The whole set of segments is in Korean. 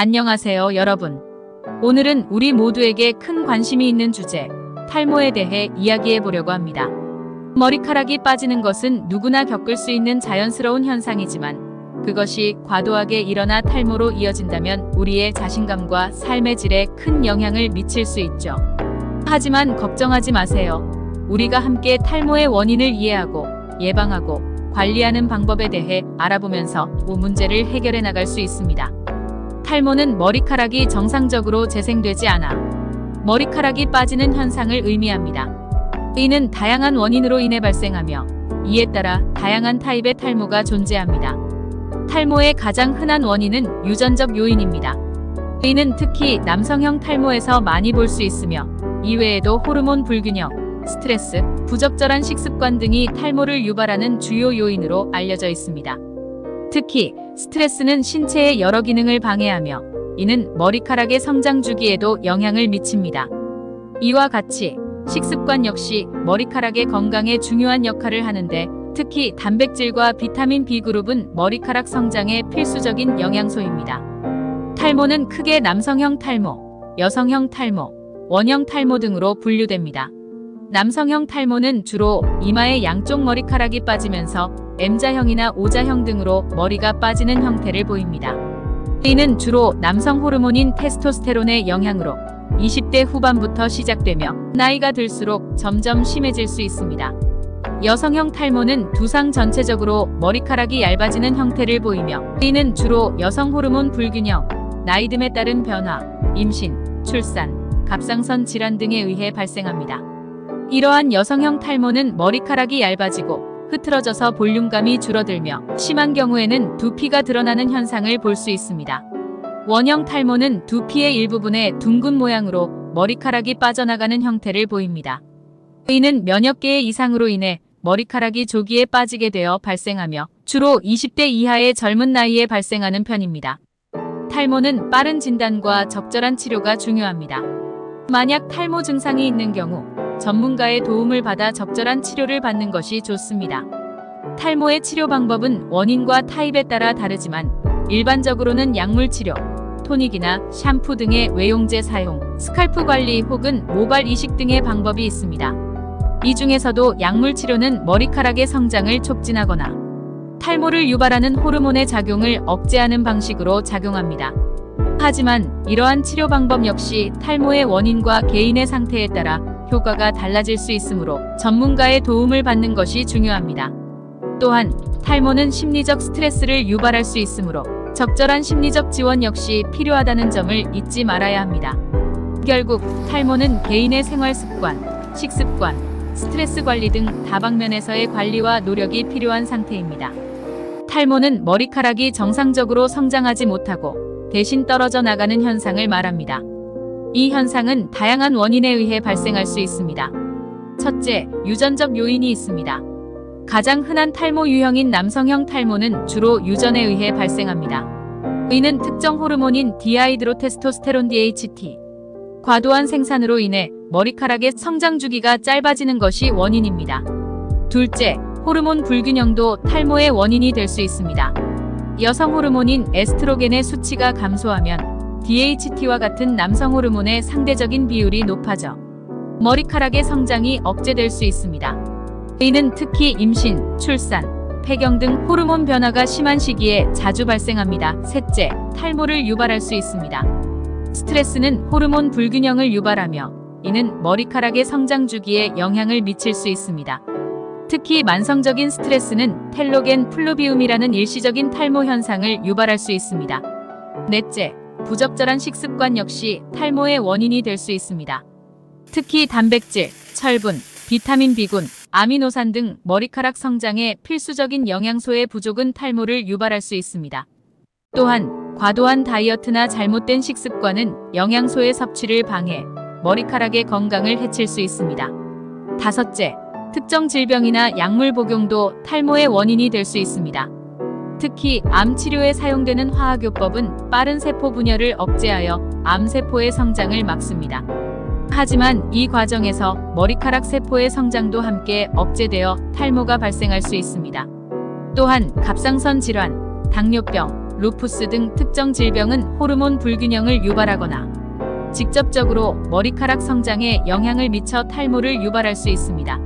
안녕하세요, 여러분. 오늘은 우리 모두에게 큰 관심이 있는 주제, 탈모에 대해 이야기해 보려고 합니다. 머리카락이 빠지는 것은 누구나 겪을 수 있는 자연스러운 현상이지만 그것이 과도하게 일어나 탈모로 이어진다면 우리의 자신감과 삶의 질에 큰 영향을 미칠 수 있죠. 하지만 걱정하지 마세요. 우리가 함께 탈모의 원인을 이해하고 예방하고 관리하는 방법에 대해 알아보면서 이 문제를 해결해 나갈 수 있습니다. 탈모는 머리카락이 정상적으로 재생되지 않아 머리카락이 빠지는 현상을 의미합니다. 이는 다양한 원인으로 인해 발생하며 이에 따라 다양한 타입의 탈모가 존재합니다. 탈모의 가장 흔한 원인은 유전적 요인입니다. 이는 특히 남성형 탈모에서 많이 볼 수 있으며 이외에도 호르몬 불균형, 스트레스, 부적절한 식습관 등이 탈모를 유발하는 주요 요인으로 알려져 있습니다. 특히 스트레스는 신체의 여러 기능을 방해하며 이는 머리카락의 성장 주기에도 영향을 미칩니다. 이와 같이 식습관 역시 머리카락의 건강에 중요한 역할을 하는데 특히 단백질과 비타민 B그룹은 머리카락 성장에 필수적인 영양소입니다. 탈모는 크게 남성형 탈모, 여성형 탈모, 원형 탈모 등으로 분류됩니다. 남성형 탈모는 주로 이마의 양쪽 머리카락이 빠지면서 M자형이나 O자형 등으로 머리가 빠지는 형태를 보입니다. 이는 주로 남성 호르몬인 테스토스테론의 영향으로 20대 후반부터 시작되며 나이가 들수록 점점 심해질 수 있습니다. 여성형 탈모는 두상 전체적으로 머리카락이 얇아지는 형태를 보이며 이는 주로 여성 호르몬 불균형, 나이듦에 따른 변화, 임신, 출산, 갑상선 질환 등에 의해 발생합니다. 이러한 여성형 탈모는 머리카락이 얇아지고 흐트러져서 볼륨감이 줄어들며 심한 경우에는 두피가 드러나는 현상을 볼 수 있습니다. 원형 탈모는 두피의 일부분에 둥근 모양으로 머리카락이 빠져나가는 형태를 보입니다. 이는 면역 계의 이상으로 인해 머리카락이 조기에 빠지게 되어 발생하며 주로 20대 이하의 젊은 나이에 발생하는 편입니다. 탈모는 빠른 진단과 적절한 치료가 중요합니다. 만약 탈모 증상이 있는 경우 전문가의 도움을 받아 적절한 치료를 받는 것이 좋습니다. 탈모의 치료 방법은 원인과 타입에 따라 다르지만 일반적으로는 약물 치료, 토닉이나 샴푸 등의 외용제 사용, 스칼프 관리 혹은 모발 이식 등의 방법이 있습니다. 이 중에서도 약물 치료는 머리카락의 성장을 촉진하거나 탈모를 유발하는 호르몬의 작용을 억제하는 방식으로 작용합니다. 하지만 이러한 치료 방법 역시 탈모의 원인과 개인의 상태에 따라 효과가 달라질 수 있으므로 전문가의 도움을 받는 것이 중요합니다. 또한 탈모는 심리적 스트레스를 유발할 수 있으므로 적절한 심리적 지원 역시 필요하다는 점을 잊지 말아야 합니다. 결국 탈모는 개인의 생활 습관, 식습관, 스트레스 관리 등 다방면에서의 관리와 노력이 필요한 상태입니다. 탈모는 머리카락이 정상적으로 성장하지 못하고 대신 떨어져 나가는 현상을 말합니다. 이 현상은 다양한 원인에 의해 발생할 수 있습니다. 첫째, 유전적 요인이 있습니다. 가장 흔한 탈모 유형인 남성형 탈모는 주로 유전에 의해 발생합니다. 이는 특정 호르몬인 디하이드로테스토스테론 DHT, 과도한 생산으로 인해 머리카락의 성장 주기가 짧아지는 것이 원인입니다. 둘째, 호르몬 불균형도 탈모의 원인이 될 수 있습니다. 여성 호르몬인 에스트로겐의 수치가 감소하면 DHT와 같은 남성 호르몬의 상대적인 비율이 높아져 머리카락의 성장이 억제될 수 있습니다. 이는 특히 임신, 출산, 폐경 등 호르몬 변화가 심한 시기에 자주 발생합니다. 셋째, 탈모를 유발할 수 있습니다. 스트레스는 호르몬 불균형을 유발하며 이는 머리카락의 성장 주기에 영향을 미칠 수 있습니다. 특히 만성적인 스트레스는 텔로겐 플루비움이라는 일시적인 탈모 현상을 유발할 수 있습니다. 넷째, 부적절한 식습관 역시 탈모의 원인이 될 수 있습니다. 특히 단백질, 철분, 비타민 B군, 아미노산 등 머리카락 성장에 필수적인 영양소의 부족은 탈모를 유발할 수 있습니다. 또한 과도한 다이어트나 잘못된 식습관은 영양소의 섭취를 방해, 머리카락의 건강을 해칠 수 있습니다. 다섯째, 특정 질병이나 약물 복용도 탈모의 원인이 될 수 있습니다. 특히 암 치료에 사용되는 화학요법은 빠른 세포 분열을 억제하여 암세포의 성장을 막습니다. 하지만 이 과정에서 머리카락 세포의 성장도 함께 억제되어 탈모가 발생할 수 있습니다. 또한 갑상선 질환, 당뇨병, 루푸스 등 특정 질병은 호르몬 불균형을 유발하거나 직접적으로 머리카락 성장에 영향을 미쳐 탈모를 유발할 수 있습니다.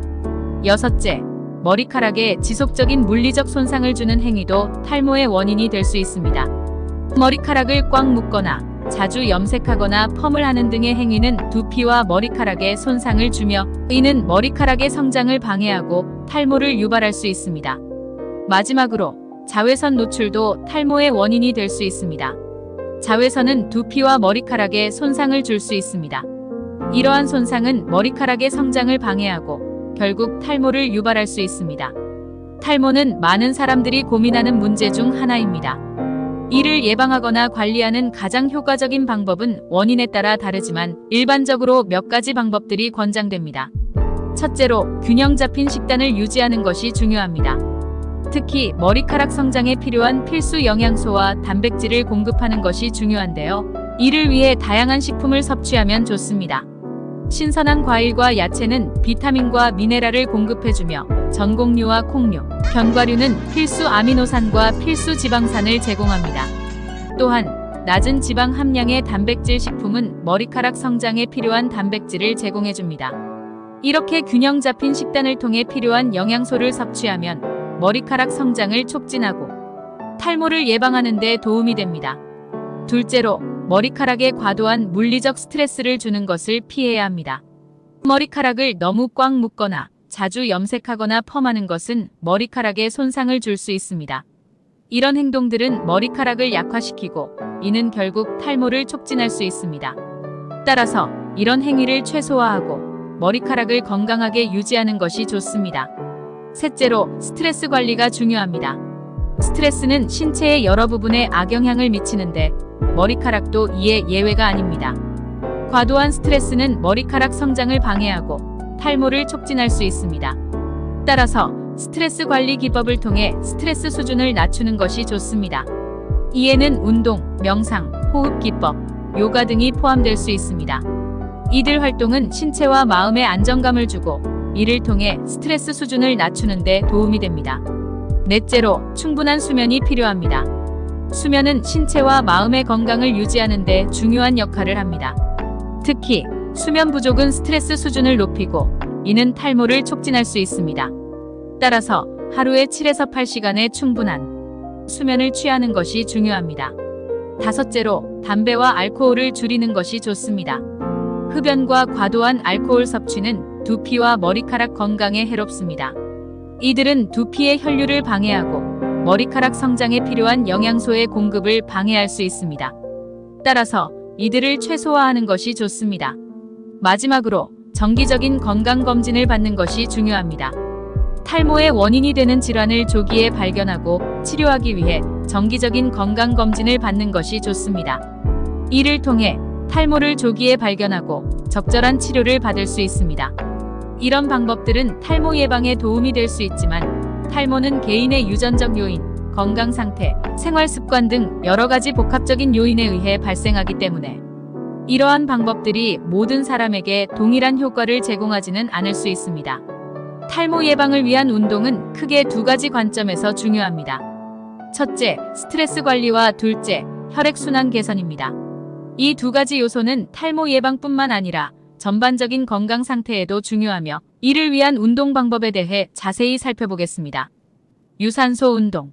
여섯째, 머리카락에 지속적인 물리적 손상을 주는 행위도 탈모의 원인이 될 수 있습니다. 머리카락을 꽉 묶거나 자주 염색하거나 펌을 하는 등의 행위는 두피와 머리카락에 손상을 주며 이는 머리카락의 성장을 방해하고 탈모를 유발할 수 있습니다. 마지막으로 자외선 노출도 탈모의 원인이 될 수 있습니다. 자외선은 두피와 머리카락에 손상을 줄 수 있습니다. 이러한 손상은 머리카락의 성장을 방해하고 결국 탈모를 유발할 수 있습니다. 탈모는 많은 사람들이 고민하는 문제 중 하나입니다. 이를 예방하거나 관리하는 가장 효과적인 방법은 원인에 따라 다르지만 일반적으로 몇 가지 방법들이 권장됩니다. 첫째로, 균형 잡힌 식단을 유지하는 것이 중요합니다. 특히 머리카락 성장에 필요한 필수 영양소와 단백질을 공급하는 것이 중요한데요. 이를 위해 다양한 식품을 섭취하면 좋습니다. 신선한 과일과 야채는 비타민과 미네랄을 공급해주며 전곡류와 콩류, 견과류는 필수 아미노산과 필수 지방산을 제공합니다. 또한 낮은 지방 함량의 단백질 식품은 머리카락 성장에 필요한 단백질을 제공해줍니다. 이렇게 균형 잡힌 식단을 통해 필요한 영양소를 섭취하면 머리카락 성장을 촉진하고 탈모를 예방하는 데 도움이 됩니다. 둘째로, 머리카락에 과도한 물리적 스트레스를 주는 것을 피해야 합니다. 머리카락을 너무 꽉 묶거나 자주 염색하거나 펌하는 것은 머리카락에 손상을 줄 수 있습니다. 이런 행동들은 머리카락을 약화시키고 이는 결국 탈모를 촉진할 수 있습니다. 따라서 이런 행위를 최소화하고 머리카락을 건강하게 유지하는 것이 좋습니다. 셋째로, 스트레스 관리가 중요합니다. 스트레스는 신체의 여러 부분에 악영향을 미치는데 머리카락도 이에 예외가 아닙니다. 과도한 스트레스는 머리카락 성장을 방해하고 탈모를 촉진할 수 있습니다. 따라서 스트레스 관리 기법을 통해 스트레스 수준을 낮추는 것이 좋습니다. 이에는 운동, 명상, 호흡 기법, 요가 등이 포함될 수 있습니다. 이들 활동은 신체와 마음에 안정감을 주고 이를 통해 스트레스 수준을 낮추는 데 도움이 됩니다. 넷째로, 충분한 수면이 필요합니다. 수면은 신체와 마음의 건강을 유지하는 데 중요한 역할을 합니다. 특히 수면 부족은 스트레스 수준을 높이고 이는 탈모를 촉진할 수 있습니다. 따라서 하루에 7에서 8시간의 충분한 수면을 취하는 것이 중요합니다. 다섯째로, 담배와 알코올을 줄이는 것이 좋습니다. 흡연과 과도한 알코올 섭취는 두피와 머리카락 건강에 해롭습니다. 이들은 두피의 혈류를 방해하고 머리카락 성장에 필요한 영양소의 공급을 방해할 수 있습니다. 따라서 이들을 최소화하는 것이 좋습니다. 마지막으로, 정기적인 건강검진을 받는 것이 중요합니다. 탈모의 원인이 되는 질환을 조기에 발견하고 치료하기 위해 정기적인 건강검진을 받는 것이 좋습니다. 이를 통해 탈모를 조기에 발견하고 적절한 치료를 받을 수 있습니다. 이런 방법들은 탈모 예방에 도움이 될 수 있지만 탈모는 개인의 유전적 요인, 건강 상태, 생활 습관 등 여러 가지 복합적인 요인에 의해 발생하기 때문에 이러한 방법들이 모든 사람에게 동일한 효과를 제공하지는 않을 수 있습니다. 탈모 예방을 위한 운동은 크게 두 가지 관점에서 중요합니다. 첫째, 스트레스 관리와 둘째, 혈액순환 개선입니다. 이 두 가지 요소는 탈모 예방뿐만 아니라 전반적인 건강 상태에도 중요하며 이를 위한 운동 방법에 대해 자세히 살펴보겠습니다. 유산소 운동.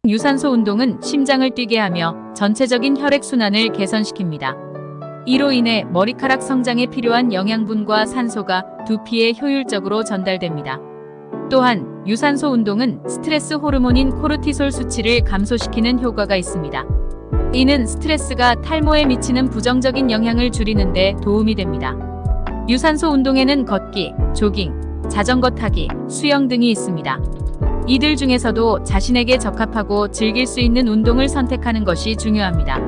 유산소 운동은 심장을 뛰게 하며 전체적인 혈액순환을 개선시킵니다. 이로 인해 머리카락 성장에 필요한 영양분과 산소가 두피에 효율적으로 전달됩니다. 또한 유산소 운동은 스트레스 호르몬인 코르티솔 수치를 감소시키는 효과가 있습니다. 이는 스트레스가 탈모에 미치는 부정적인 영향을 줄이는 데 도움이 됩니다. 유산소 운동에는 걷기, 조깅, 자전거 타기, 수영 등이 있습니다. 이들 중에서도 자신에게 적합하고 즐길 수 있는 운동을 선택하는 것이 중요합니다.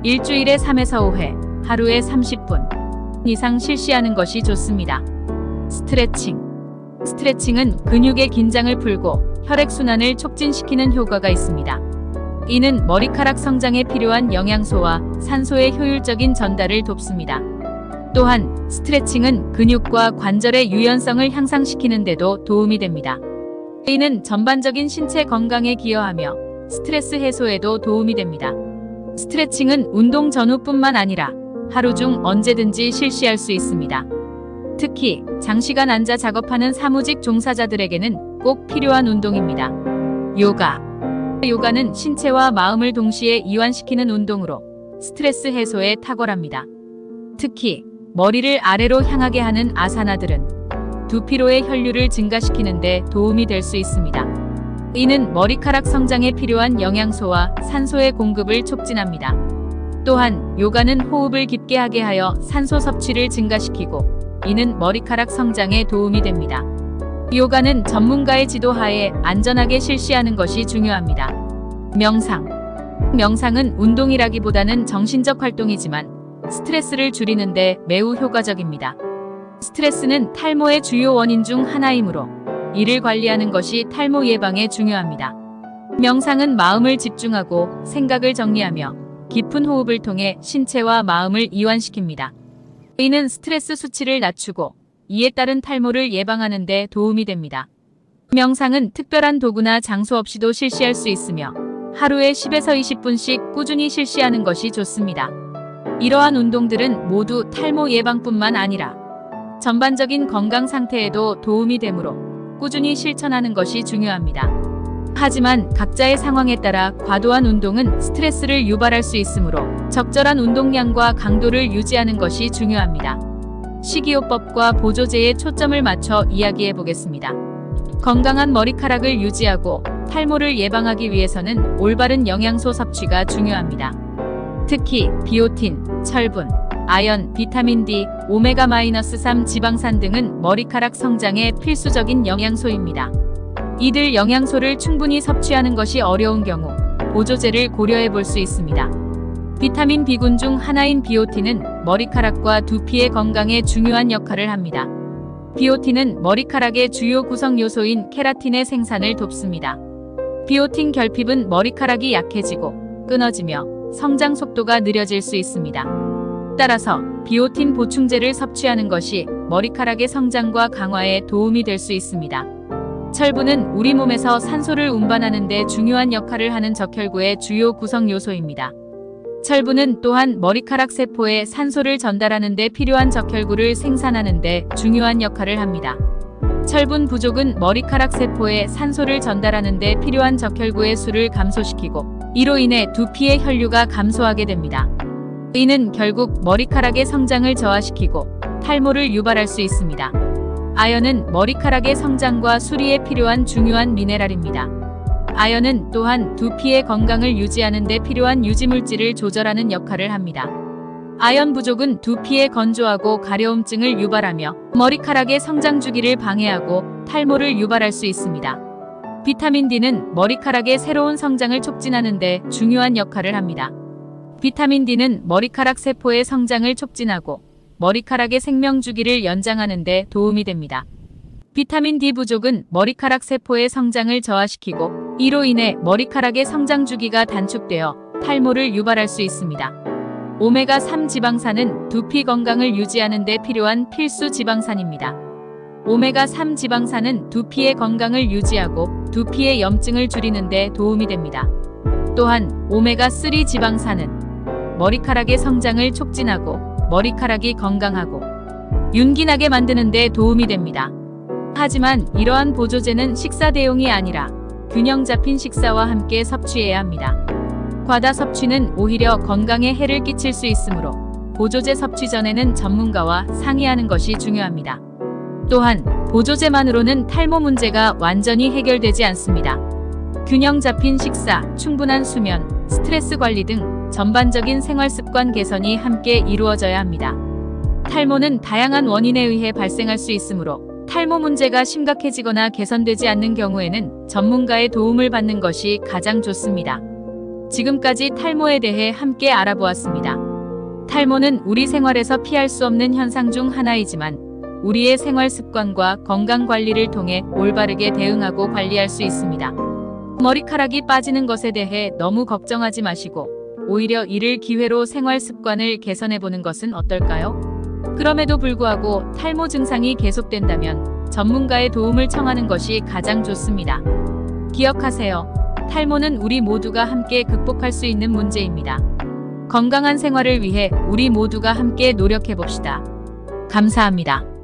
일주일에 3에서 5회, 하루에 30분 이상 실시하는 것이 좋습니다. 스트레칭. 스트레칭은 근육의 긴장을 풀고 혈액순환을 촉진시키는 효과가 있습니다. 이는 머리카락 성장에 필요한 영양소와 산소의 효율적인 전달을 돕습니다. 또한 스트레칭은 근육과 관절의 유연성을 향상시키는 데도 도움이 됩니다. 이는 전반적인 신체 건강에 기여하며 스트레스 해소에도 도움이 됩니다. 스트레칭은 운동 전후뿐만 아니라 하루 중 언제든지 실시할 수 있습니다. 특히 장시간 앉아 작업하는 사무직 종사자들에게는 꼭 필요한 운동입니다. 요가는 신체와 마음을 동시에 이완시키는 운동으로 스트레스 해소에 탁월합니다. 특히 머리를 아래로 향하게 하는 아사나들은 두피로의 혈류를 증가시키는 데 도움이 될 수 있습니다. 이는 머리카락 성장에 필요한 영양소와 산소의 공급을 촉진합니다. 또한 요가는 호흡을 깊게 하게 하여 산소 섭취를 증가시키고 이는 머리카락 성장에 도움이 됩니다. 요가는 전문가의 지도하에 안전하게 실시하는 것이 중요합니다. 명상은 운동이라기보다는 정신적 활동이지만 스트레스를 줄이는 데 매우 효과적입니다. 스트레스는 탈모의 주요 원인 중 하나이므로 이를 관리하는 것이 탈모 예방에 중요합니다. 명상은 마음을 집중하고 생각을 정리하며 깊은 호흡을 통해 신체와 마음을 이완시킵니다. 이는 스트레스 수치를 낮추고 이에 따른 탈모를 예방하는 데 도움이 됩니다. 명상은 특별한 도구나 장소 없이도 실시할 수 있으며 하루에 10에서 20분씩 꾸준히 실시하는 것이 좋습니다. 이러한 운동들은 모두 탈모 예방뿐만 아니라 전반적인 건강 상태에도 도움이 되므로 꾸준히 실천하는 것이 중요합니다. 하지만 각자의 상황에 따라 과도한 운동은 스트레스를 유발할 수 있으므로 적절한 운동량과 강도를 유지하는 것이 중요합니다. 식이요법과 보조제에 초점을 맞춰 이야기해 보겠습니다. 건강한 머리카락을 유지하고 탈모를 예방하기 위해서는 올바른 영양소 섭취가 중요합니다. 특히 비오틴, 철분, 아연, 비타민 D, 오메가-3 지방산 등은 머리카락 성장에 필수적인 영양소입니다. 이들 영양소를 충분히 섭취하는 것이 어려운 경우 보조제를 고려해 볼 수 있습니다. 비타민 B군 중 하나인 비오틴은 머리카락과 두피의 건강에 중요한 역할을 합니다. 비오틴은 머리카락의 주요 구성 요소인 케라틴의 생산을 돕습니다. 비오틴 결핍은 머리카락이 약해지고 끊어지며 성장 속도가 느려질 수 있습니다. 따라서 비오틴 보충제를 섭취하는 것이 머리카락의 성장과 강화에 도움이 될 수 있습니다. 철분은 우리 몸에서 산소를 운반하는 데 중요한 역할을 하는 적혈구의 주요 구성 요소입니다. 철분은 또한 머리카락 세포에 산소를 전달하는 데 필요한 적혈구를 생산하는 데 중요한 역할을 합니다. 철분 부족은 머리카락 세포에 산소를 전달하는 데 필요한 적혈구의 수를 감소시키고 이로 인해 두피의 혈류가 감소하게 됩니다. 이는 결국 머리카락의 성장을 저하시키고 탈모를 유발할 수 있습니다. 아연은 머리카락의 성장과 수리에 필요한 중요한 미네랄입니다. 아연은 또한 두피의 건강을 유지하는 데 필요한 유지물질을 조절하는 역할을 합니다. 아연 부족은 두피의 건조하고 가려움증을 유발하며 머리카락의 성장 주기를 방해하고 탈모를 유발할 수 있습니다. 비타민 D는 머리카락의 새로운 성장을 촉진하는 데 중요한 역할을 합니다. 비타민 D는 머리카락 세포의 성장을 촉진하고 머리카락의 생명 주기를 연장하는 데 도움이 됩니다. 비타민 D 부족은 머리카락 세포의 성장을 저하시키고 이로 인해 머리카락의 성장 주기가 단축되어 탈모를 유발할 수 있습니다. 오메가3 지방산은 두피 건강을 유지하는 데 필요한 필수 지방산입니다. 오메가3 지방산은 두피의 건강을 유지하고 두피의 염증을 줄이는 데 도움이 됩니다. 또한 오메가3 지방산은 머리카락의 성장을 촉진하고 머리카락이 건강하고 윤기나게 만드는 데 도움이 됩니다. 하지만 이러한 보조제는 식사 대용이 아니라 균형 잡힌 식사와 함께 섭취해야 합니다. 과다 섭취는 오히려 건강에 해를 끼칠 수 있으므로 보조제 섭취 전에는 전문가와 상의하는 것이 중요합니다. 또한 보조제만으로는 탈모 문제가 완전히 해결되지 않습니다. 균형 잡힌 식사, 충분한 수면, 스트레스 관리 등 전반적인 생활 습관 개선이 함께 이루어져야 합니다. 탈모는 다양한 원인에 의해 발생할 수 있으므로 탈모 문제가 심각해지거나 개선되지 않는 경우에는 전문가의 도움을 받는 것이 가장 좋습니다. 지금까지 탈모에 대해 함께 알아보았습니다. 탈모는 우리 생활에서 피할 수 없는 현상 중 하나이지만 우리의 생활 습관과 건강 관리를 통해 올바르게 대응하고 관리할 수 있습니다. 머리카락이 빠지는 것에 대해 너무 걱정하지 마시고 오히려 이를 기회로 생활 습관을 개선해보는 것은 어떨까요? 그럼에도 불구하고 탈모 증상이 계속된다면 전문가의 도움을 청하는 것이 가장 좋습니다. 기억하세요. 탈모는 우리 모두가 함께 극복할 수 있는 문제입니다. 건강한 생활을 위해 우리 모두가 함께 노력해 봅시다. 감사합니다.